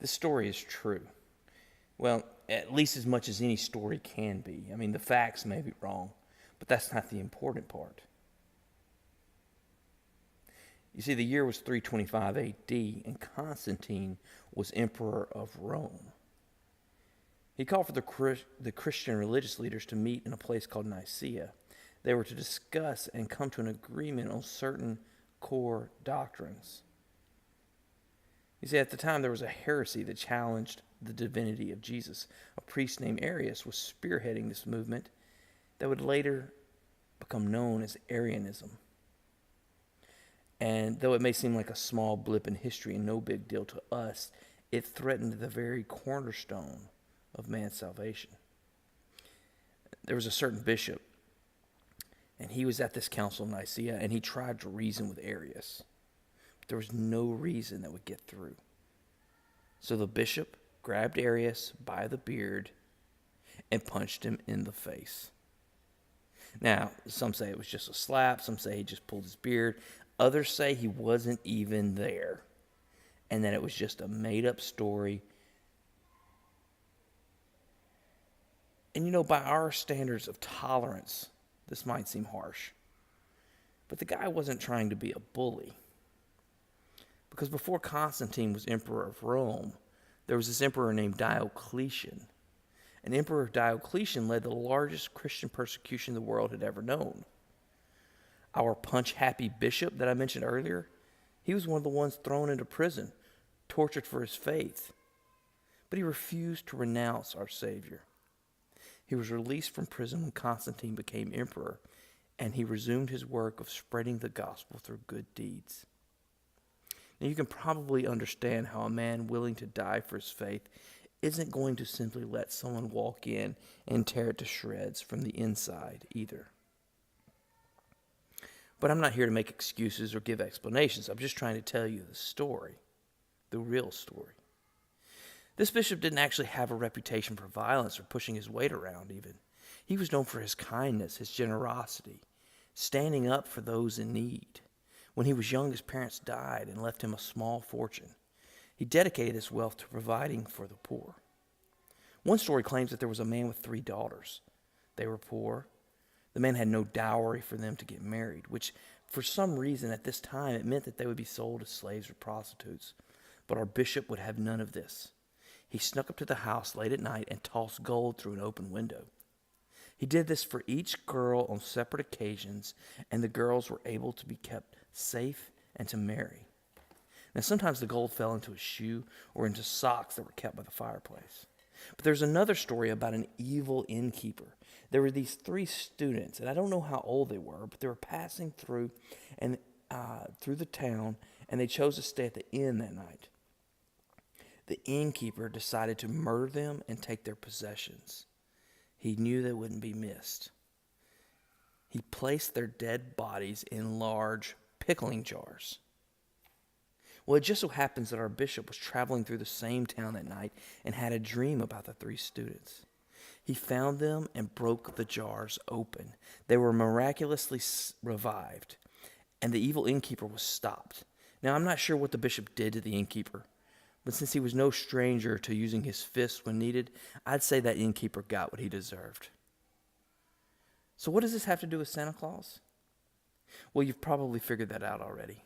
This story is true. Well, at least as much as any story can be. I mean, the facts may be wrong, but that's not the important part. You see, the year was 325 AD, and Constantine was emperor of Rome. He called for the Christian religious leaders to meet in a place called Nicaea. They were to discuss and come to an agreement on certain core doctrines. You see, at the time there was a heresy that challenged the divinity of Jesus. A priest named Arius was spearheading this movement that would later become known as Arianism. And though it may seem like a small blip in history and no big deal to us, it threatened the very cornerstone of man's salvation. There was a certain bishop, and he was at this council of Nicaea, and he tried to reason with Arius. But there was no reason that would get through. So the bishop grabbed Arius by the beard and punched him in the face. Now, some say it was just a slap, some say he just pulled his beard, others say he wasn't even there, and that it was just a made-up story. And you know, by our standards of tolerance, this might seem harsh. But the guy wasn't trying to be a bully. Because before Constantine was emperor of Rome, there was this emperor named Diocletian. And Emperor Diocletian led the largest Christian persecution the world had ever known. Our punch-happy bishop that I mentioned earlier, he was one of the ones thrown into prison, tortured for his faith. But he refused to renounce our Savior. He was released from prison when Constantine became emperor, and he resumed his work of spreading the gospel through good deeds. Now, you can probably understand how a man willing to die for his faith isn't going to simply let someone walk in and tear it to shreds from the inside either. But I'm not here to make excuses or give explanations. I'm just trying to tell you the story, the real story. This bishop didn't actually have a reputation for violence or pushing his weight around even. He was known for his kindness, his generosity, standing up for those in need. When he was young, his parents died and left him a small fortune. He dedicated his wealth to providing for the poor. One story claims that there was a man with 3 daughters. They were poor. The man had no dowry for them to get married, which for some reason at this time it meant that they would be sold as slaves or prostitutes. But our bishop would have none of this. He snuck up to the house late at night and tossed gold through an open window. He did this for each girl on separate occasions, and the girls were able to be kept safe and to marry. Now, sometimes the gold fell into a shoe or into socks that were kept by the fireplace. But there's another story about an evil innkeeper. There were these 3 students, and I don't know how old they were, but they were passing through the town, and they chose to stay at the inn that night. The innkeeper decided to murder them and take their possessions. He knew they wouldn't be missed. He placed their dead bodies in large pickling jars. Well, it just so happens that our bishop was traveling through the same town that night and had a dream about the 3 students. He found them and broke the jars open. They were miraculously revived, and the evil innkeeper was stopped. Now, I'm not sure what the bishop did to the innkeeper, but since he was no stranger to using his fists when needed, I'd say that innkeeper got what he deserved. So what does this have to do with Santa Claus? Well, you've probably figured that out already.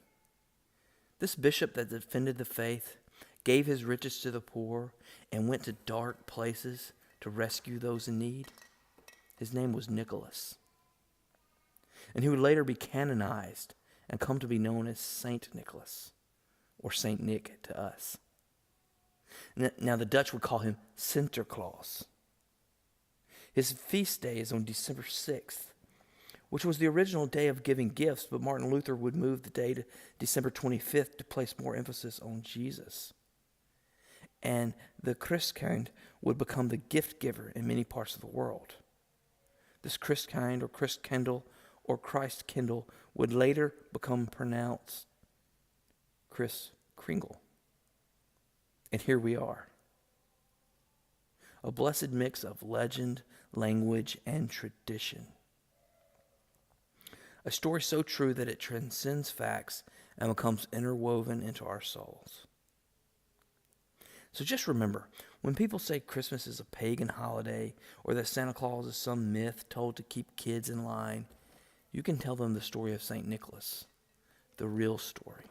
This bishop that defended the faith, gave his riches to the poor, and went to dark places to rescue those in need, his name was Nicholas. And he would later be canonized and come to be known as Saint Nicholas, or Saint Nick to us. Now the Dutch would call him Sinterklaas. His feast day is on December 6th, which was the original day of giving gifts, but Martin Luther would move the day to December 25th to place more emphasis on Jesus. And the Christkind would become the gift giver in many parts of the world. This Christkind or Christkindl or Christkindl would later become pronounced Kris Kringle. And here we are. A blessed mix of legend, language, and tradition. A story so true that it transcends facts and becomes interwoven into our souls. So just remember, when people say Christmas is a pagan holiday or that Santa Claus is some myth told to keep kids in line, you can tell them the story of St. Nicholas, the real story.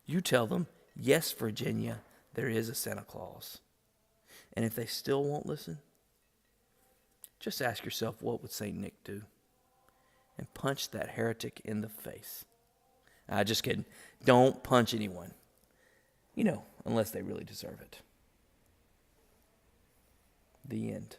You tell them, yes, Virginia, there is a Santa Claus. And if they still won't listen, just ask yourself, what would St. Nick do? And punch that heretic in the face. Just kidding. Don't punch anyone. Unless they really deserve it. The end.